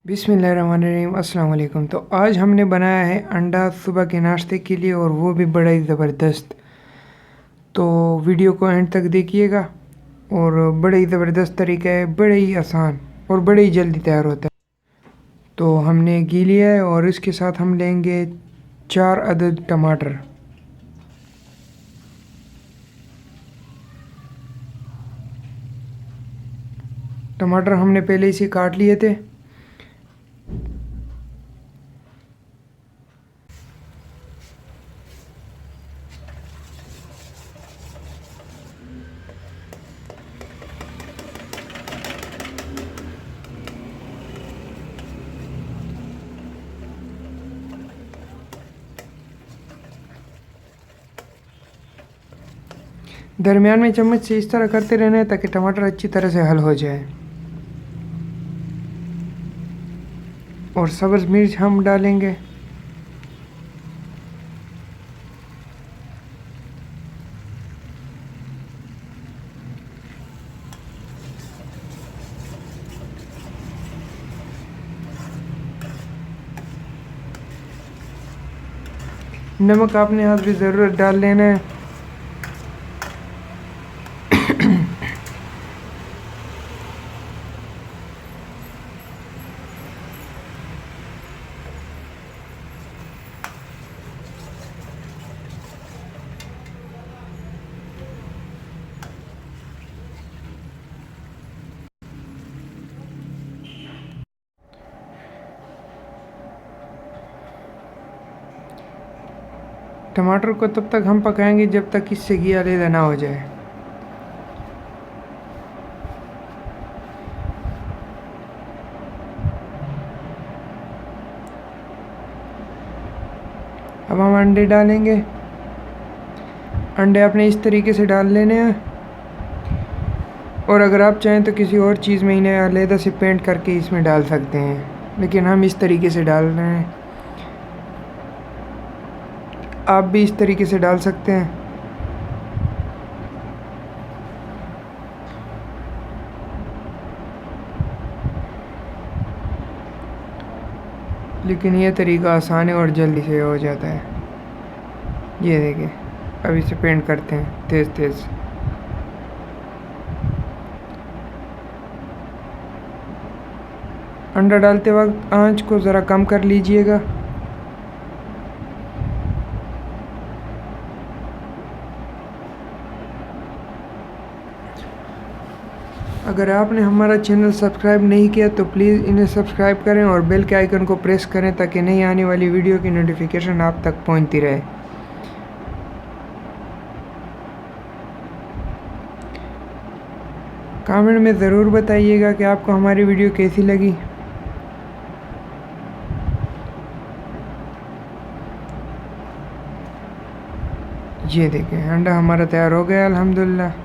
बिस्मिल्लाहिर्रहमानिर्रहीम अस्सलाम वालेकुम। तो आज हमने बनाया है अंडा सुबह के नाश्ते के लिए और वो भी बड़ा ही ज़बरदस्त। तो वीडियो को एंड तक देखिएगा और बड़ा ही ज़बरदस्त तरीका है, बड़े ही आसान और बड़े ही जल्दी तैयार होता है। तो हमने घी लिया है और इसके साथ हम लेंगे 4 अदद टमाटर। टमाटर हमने पहले इसे काट लिए थे। दरमियान में चम्मच से इस तरह करते रहना है ताकि टमाटर अच्छी तरह से हल हो जाए। और सब्ज़ मिर्च हम डालेंगे। नमक आपने हाथ भी ज़रूरत डाल लेना है। टमाटर को तब तक हम पकाएंगे जब तक इससे घी अलग ना हो जाए। अब हम अंडे डालेंगे। अंडे आपने इस तरीके से डाल लेने हैं और अगर आप चाहें तो किसी और चीज़ में इन्हें अलग से पेंट करके इसमें डाल सकते हैं, लेकिन हम इस तरीके से डाल रहे हैं। आप भी इस तरीके से डाल सकते हैं। लेकिन ये तरीका आसान है और जल्दी से हो जाता है। ये देखिए, अब इसे पेंट करते हैं तेज़ तेज़। अंडा डालते वक्त आंच को ज़रा कम कर लीजिएगा। अगर आपने हमारा चैनल सब्सक्राइब नहीं किया तो प्लीज़ इन्हें सब्सक्राइब करें और बेल के आइकन को प्रेस करें ताकि नई आने वाली वीडियो की नोटिफिकेशन आप तक पहुंचती रहे। कमेंट में ज़रूर बताइएगा कि आपको हमारी वीडियो कैसी लगी। ये देखें, अंडा हमारा तैयार हो गया अल्हम्दुलिल्लाह।